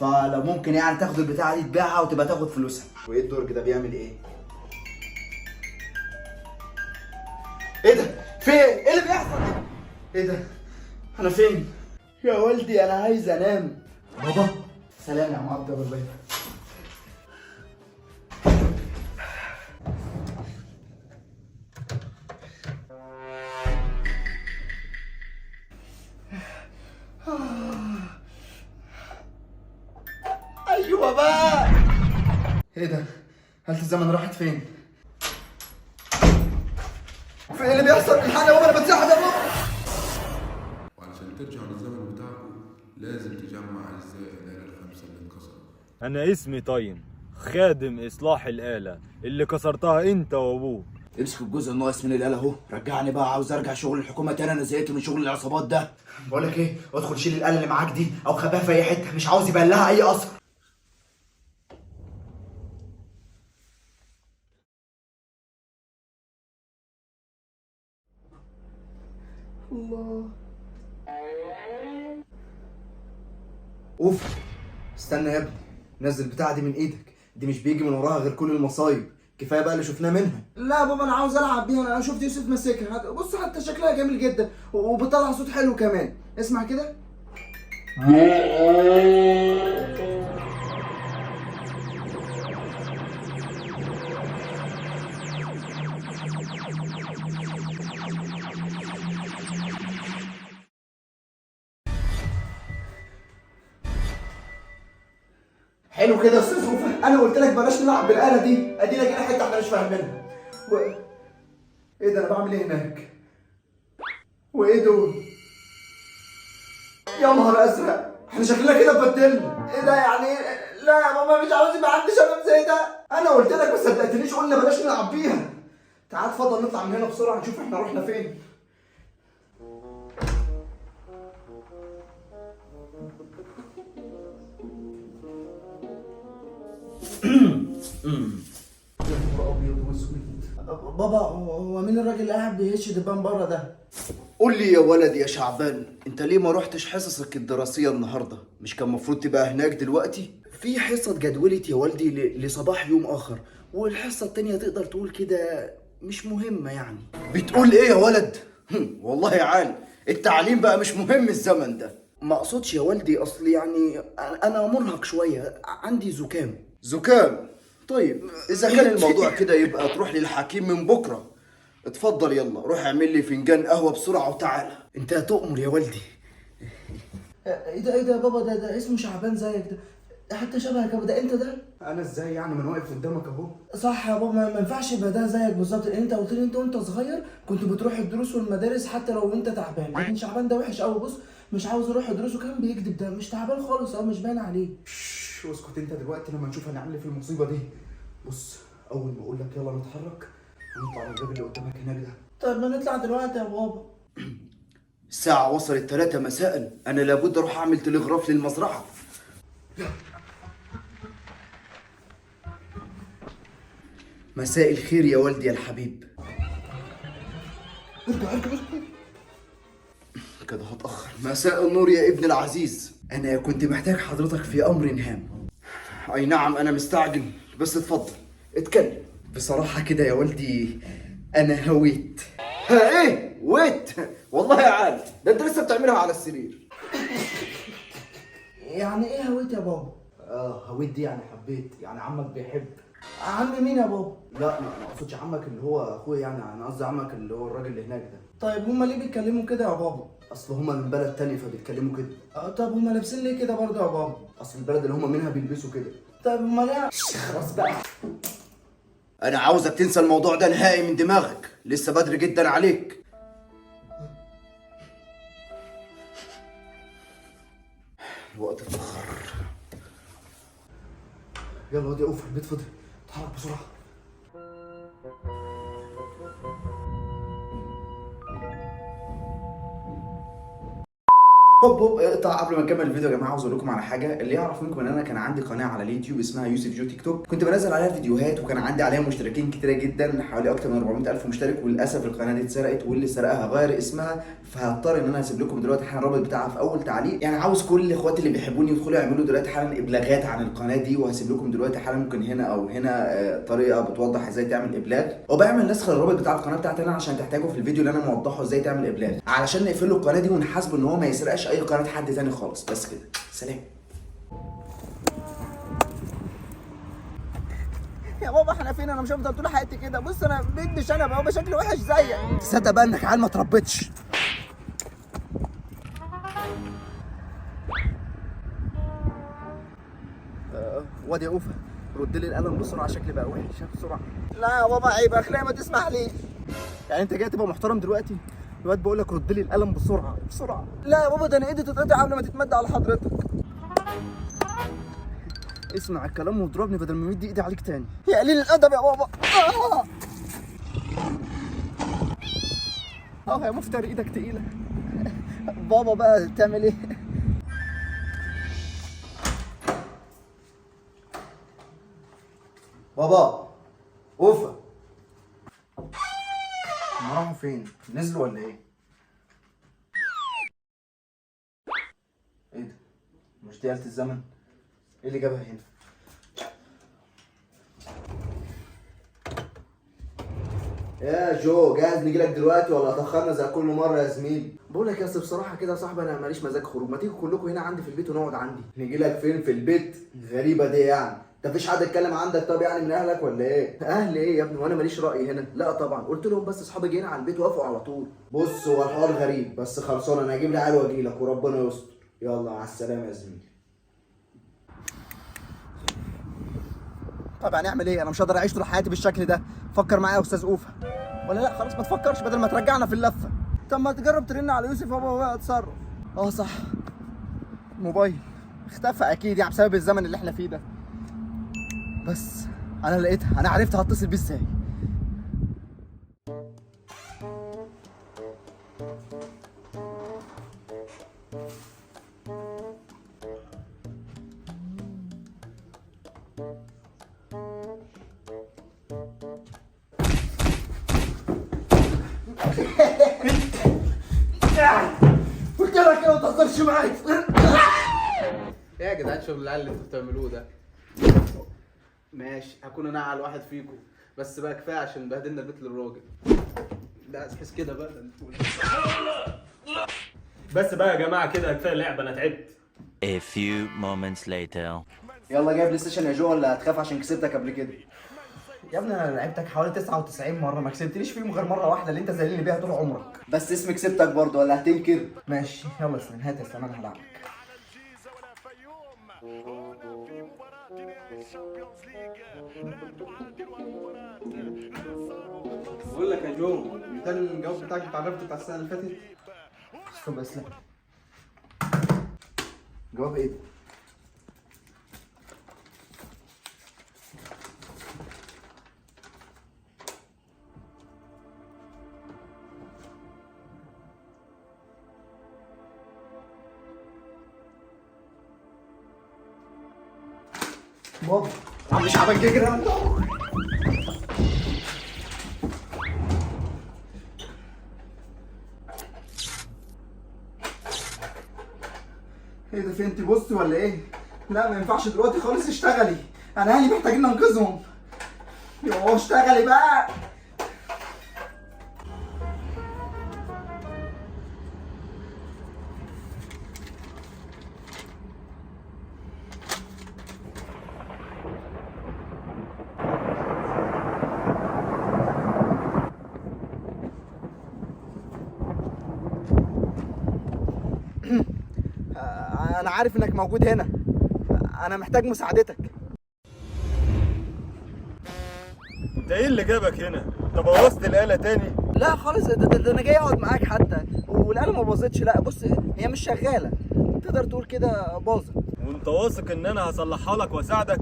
فلو ممكن يعني تاخد البتاعه دي تبيعها وتبقى تاخد فلوسها. وايه الدرج ده بيعمل ايه؟ ايه ده؟ في ايه اللي بيحصل؟ ايه ده؟ انا فين؟ يا والدي انا عايز انام. بابا سلام يا عم عبد الله. ايوه بقى. ايه ده؟ هل الزمن راحت فين؟ في ايه اللي بيحصل؟ الحقني يا بابا انا بتسحب يا بابا. وعشان ترجعوا للزمن بتاعكم لازم تجمع أجزاء الآلة الخمسة اللي انكسرت. أنا اسمي طين، خادم إصلاح الآلة اللي كسرتها أنت وأبوك. امسك الجزء الناقص من الآلة اهو، رجعني بقى، عاوز ارجع شغل الحكومة تاني، انا زهقت من شغل العصابات ده. بقول لك ايه، ادخل شيل الآلة اللي معاك دي او خبيها في اي حتة، مش عاوز يبان لها اي اثر. الله. اوف. استنى يا ابني، نزل البتاعة دي من ايدك، دي مش بيجي من وراها غير كل المصايب، كفايه بقى اللي شفناه منها. لا يا بابا انا عاوز العب بيها، انا شفت يوسف ماسكها، بص حتى شكلها جميل جدا وبتطلع صوت حلو كمان، اسمع كده. حلو كده يا استاذ وفاء، انا قلت لك بلاش نلعب بالاله دي، ادينا كده حته احنا مش فاهمينها. ايه ده، انا بعمل ايه هناك؟ وايه دول؟ يا نهار ازرق، احنا شكلنا كده اتبدلنا، ايه ده يعني إيه؟ لا يا ماما مش عاوز يبقى عندي شباب زي ده، انا قلت لك ما صدقتنيش، قلنا بلاش نلعب بيها. تعال اتفضل نطلع من هنا بسرعه نشوف احنا رحنا فين. يا نهار ابيض واسود. بابا هو مين الراجل اللي قاعد بيهش دبان بره ده؟ قول لي يا ولدي يا شعبان، انت ليه ما رحتش حصصك الدراسيه النهارده؟ مش كان المفروض تبقى هناك دلوقتي؟ في حصه اتجدولت يا والدي لصباح يوم اخر، والحصه التانيه تقدر تقول كده مش مهمه يعني. بتقول ايه يا ولد؟ والله يا عال، التعليم بقى مش مهم الزمن ده. ما اقصدش يا والدي، اصل يعني انا مرهق شويه، عندي زكام. زكام؟ طيب اذا كان الموضوع كده يبقى تروح للحكيم من بكره. اتفضل يلا روح اعمل لي فنجان قهوه بسرعه وتعالى. انت هتؤمر يا والدي. ايه ده يا بابا، ده اسمه شعبان زيك ده، حتى شبهك ابو، ده انت ده؟ انا ازاي يعني، من واقف قدامك اهو. صح يا بابا، ما ينفعش يبقى ده زيك بالظبط، انت قلت لي انت وانت صغير كنت بتروح الدروس والمدارس حتى لو انت تعبان، لكن شعبان ده وحش قوي، بص مش عاوز يروح الدروس وكان بيكذب، ده مش تعبان خالص او مش باين عليه. اسكت انت دلوقتي لما نشوف هنعمل في المصيبه دي. بص اول ما اقول لك يلا نتحرك هنطلع على الباب اللي قدامك هناك ده. طيب ما نطلع دلوقتي يا بابا. الساعة وصلت 3 مساء، أنا لابد أروح أعمل تلغراف للمزرعة. مساء الخير يا والدي يا الحبيب. ارجع كده هتأخر. مساء النور يا ابن العزيز، أنا كنت محتاج حضرتك في أمر هام. أي نعم أنا مستعجل، بس اتفضل اتكلم. بصراحة كده يا والدي أنا هويت. ها إيه؟ ويت؟ والله يا عالم ده أنت لسه بتعملها على السرير. يعني إيه هويت يا بابا؟ هويت دي يعني حبيت، يعني عمك بيحب. عم مين يا بابا؟ لا ما اقصدش عمك اللي هو اخويا، يعني انا قصدي عمك اللي هو الراجل اللي هناك ده. طيب هما ليه بيتكلموا كده يا بابا؟ اصل هما من بلد تاني فبيتكلموا كده. طب هما لابسين ليه كده برضه يا بابا؟ اصل البلد اللي هما منها بيلبسوا كده. طيب هما ليه؟ خلاص بقى، انا عاوزك تنسى الموضوع ده نهائي من دماغك، لسه بدري جدا عليك. الوقت اتأخر. يلا ودي اوفر، البيت فضي، اتحرك بسرعة. هوب اقطع قبل ما نكمل الفيديو يا جماعه. عاوز اقول لكم على حاجه. اللي يعرف منكم ان انا كان عندي قناه على اليوتيوب اسمها يوسف جو تيك توك، كنت بنزل عليها فيديوهات وكان عندي عليها مشتركين كتيره جدا، حوالي اكتر من 400,000 مشترك. وللاسف القناه دي اتسرقت، واللي سرقها غير اسمها، فهضطر ان انا هسيب لكم دلوقتي حالا الرابط بتاعها في اول تعليق. يعني عاوز كل اخواتي اللي بيحبوني يدخلوا يعملوا دلوقتي حالا ابلاغات عن القناه دي، وهسيب لكم دلوقتي حالا ممكن هنا او هنا طريقه بتوضح ازاي تعمل ابلاغ، وبعمل نسخ للرابط بتاع القناه بتاعتي انا عشان تحتاجوا في الفيديو اللي انا موضحه ازاي تعمل ابلاغ، علشان نقفل له القناه دي ونحاسبه ان هو ما يسرقش اي قناه حد تاني خالص. بس كده، سلام. يا بابا احنا فين؟ انا مش هفضل طول حياتي كده. بص انا بديش انا بابا شكلي وحش زيك. تصدق بقى انك عيل ما تربيتش. واد يا اوفا، رد لي القلم بسرعه، شكلي بقى وحش بسرعه. لا يا بابا عيب، اخلاقي ما تسمح لي. يعني انت جاي تبقى محترم دلوقتي؟ الواد بقول لك رد لي القلم بسرعه بسرعه. لا يا بابا ده انا ايدي تتقطع قبل ما تتمد على حضرتك. اسمع الكلام واضربني بدل ما امد ايدي عليك تاني. يا قليل الادب يا بابا. يا مفتر ايدك تقيله. بابا بقى تعمل ايه؟ بابا اوفا، هم راحوا فين؟ نزلوا ولا ايه؟ ايه ده؟ مش دي آلة الزمن؟ ايه اللي جابها هنا؟ يا جو، جاهز نجيلك دلوقتي ولا اتاخرنا زي كل مره يا زميلي؟ بقول لك يا اسطى بصراحه كده يا صاحبي، انا ماليش مزاج خروج، ما تيجوا كلكم هنا عندي في البيت ونقعد عندي. نجيلك فين في البيت؟ غريبه دي يعني. انت مفيش حد اتكلم عندك طب يعني من اهلك ولا ايه؟ اهل ايه يا ابني وانا ماليش راي هنا؟ لا طبعا، قلت لهم بس اصحابي جايين على البيت وافقوا على طول. بص هو الحوار غريب بس خلصان، انا هجيب لي عيال واجيلك وربنا يستر. يلا مع السلامه يا زميلي. طب هنعمل ايه؟ انا مش هقدر اعيش طول حياتي بالشكل ده. فكر معايا يا استاذ اوفا. ولا لا خلاص ما تفكرش بدل ما ترجعنا في اللفه. طب ما تجرب ترن على يوسف بابا بقى اتصرف. صح، موبايل اختفى اكيد يعني بسبب الزمن اللي احنا فيه ده. بس انا لقيتها، انا عرفت هتصل بيه ازاي. قلت لك ايه ما تهزرش معايا. ايه يا جدعان شغل العيال اللي انتوا بتعملوه ده؟ ماشي هكون انا اعلى واحد فيكم، بس بقى كفايه عشان بهدلنا البيت للراجل. لا تحس كده بقى بس بقى يا جماعه كده كفايه لعب، انا تعبت. A few moments later. يلا جايب بلاي ستيشن يا جو ولا هتخاف عشان كسبتك قبل كده؟ يا ابني انا لعبتك حوالي 99 مره، ما كسبتنيش فيهم غير مره واحده اللي انت زليني بيها طول عمرك. بس اسمي كسبتك برضه ولا هتنكر؟ ماشي يلا اسلام، هات يا اسلام انا هلعبك. بقول لك يا جو، مثال الجواب بتاعك بتاع الرفض بتاع السنه اللي فاتت. استنى يا اسلام، جواب ايه؟ بابا عم شعبان جيجر. ايه ده؟ فين انت بصي ولا ايه؟ لا ما ينفعش دلوقتي خالص، اشتغلي، انا اهلي محتاجين ننقذهم. يوه اشتغلي بقى. انا عارف انك موجود هنا، انا محتاج مساعدتك. انت ايه اللي جابك هنا؟ انت بوظت الآلة تاني؟ لا خالص، ده انا جاي اقعد معاك حتى، والآلة ما باظتش. لا بص هي مش شغاله، تقدر تقول كده باظت. وانت واثق ان انا هصلحها لك واساعدك؟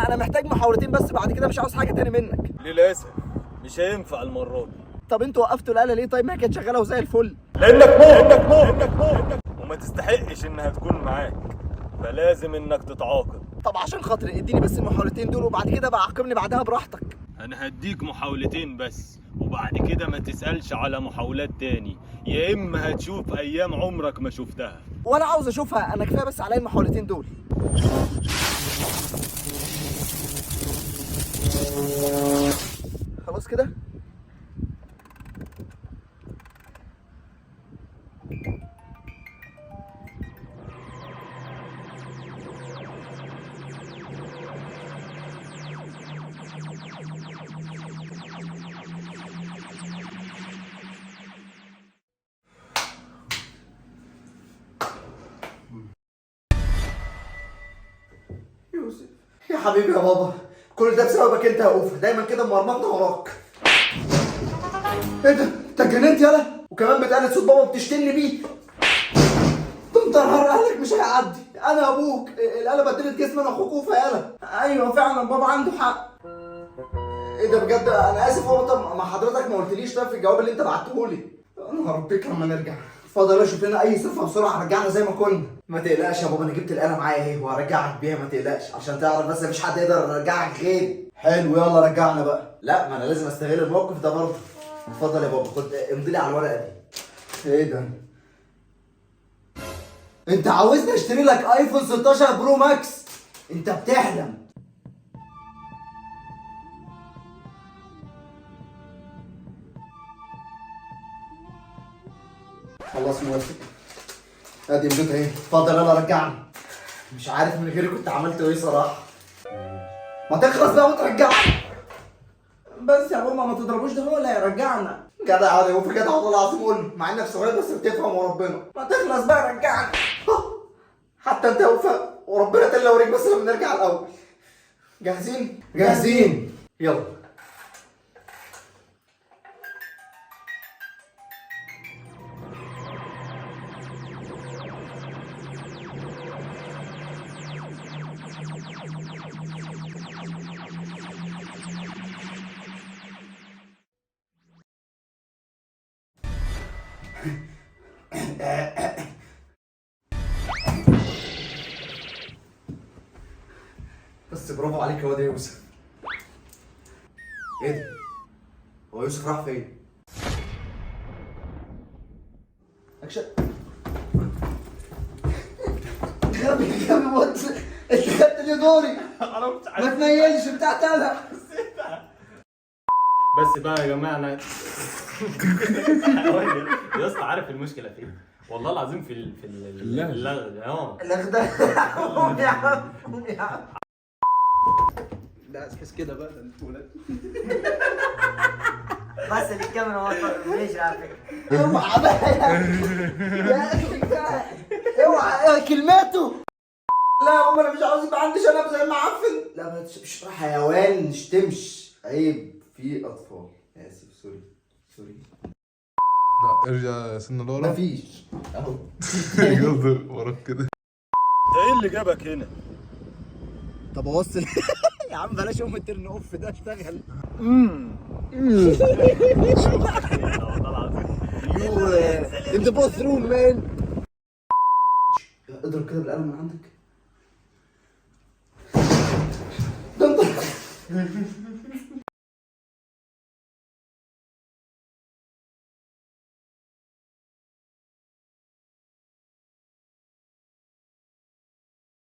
انا محتاج محاولتين بس، بعد كده مش عاوز حاجه تاني منك. للاسف مش هينفع المرة دي. طب انتوا وقفتوا الآلة ليه؟ طيب ما هي كانت شغاله وزي الفل. لانك مو وما تستحقش انها تكون معاك، فلازم انك تتعاقب. طب عشان خاطري اديني بس المحاولتين دول وبعد كده بقى عاقبني بعدها براحتك. انا هديك محاولتين بس، وبعد كده ما تسألش على محاولات تاني، يا اما هتشوف ايام عمرك ما شفتها. ولا عاوز اشوفها، انا كفايه بس عليا المحاولتين دول. خلاص كده. يوسف يا حبيبي يا بابا، كل ده بسببك انت يا اوفا، دايما كده مرمطنا وراك. ايه ده؟ انت اتجننت يالا؟ وكمان بتقلد صوت بابا بتشتمني بيه. ده انت نهار اهلك مش هيعدي، انا ابوك، القلم بدلت جسمي، انا اخوك اوفا يالا. ايوه فعلا بابا عنده حق. ايه ده بجد؟ انا اسف بابا. طب ما حضرتك ما قلتليش طيب في الجواب اللي انت بعتهولي. انا هربيك لما نرجع. اتفضل اشوف لنا اي صفه بسرعه رجعنا زي ما كنا. ما تقلقش يا بابا، انا جبت الآلة معايا اهي وهرجعك بيها، ما تقلقش، عشان تعرف بس مفيش حد يقدر يرجعك غيري. حلو يلا رجعنا بقى. لا ما انا لازم استغل الموقف ده برضه. اتفضل يا بابا، خد امضي لي على الورقه دي. ايه ده؟ انت عاوزني اشتري لك ايفون 16 برو ماكس؟ انت بتحلم. خلاص موافق. ادي مدوت اهي، اتفضل يلا رجعني. مش عارف من غيري كنت عملت ايه صراحه. ما تخلص بقى وترجعني. بس يا ماما ما تضربوش، ده هو اللي هيرجعنا. جدع يا وفي، جدع والله العظيم، قول له مع انك صغير بس بتفهم وربنا. ما تخلص بقى رجعني. حتى انت يا وفا وربنا تلا اوريك، بس لما نرجع الاول. جاهزين؟ جاهزين. يلا. بس برافو عليك يا واد يا يوسف. ايه ده؟ هو يوسف راح فين؟ اكشن. غبي غبي واد، انت خدت لي دوري. ما تنيلش بتاعت انا. بس بقى يا جماعه انا يا اسطى عارف المشكله فين؟ والله العظيم في اللغة. الاخدع. قوم يا عم، قوم يا عم. لا اسحس كده بقى، ده انت ولاد. بس الكاميرا واقفه ماشي على فكره. اوعى بقى يا اخي بقى. اوعى كلماته. لا يا ماما انا مش عاوز يبقى عندي شنب زي المعفن. لا ما تشربش حيوان، نشتمش، عيب في اطفال. اسف سوري سوري. لا ارجع سنة لورا. مفيش اهو. يقدر وراك كده. انت ايه اللي جابك هنا؟ طب اوصل. يا عم بلاش ام الترن اوف ده، اشتغل. والله العظيم يو ان ذا باث روم مان. اضرب كده بالقلم من عندك. ده انت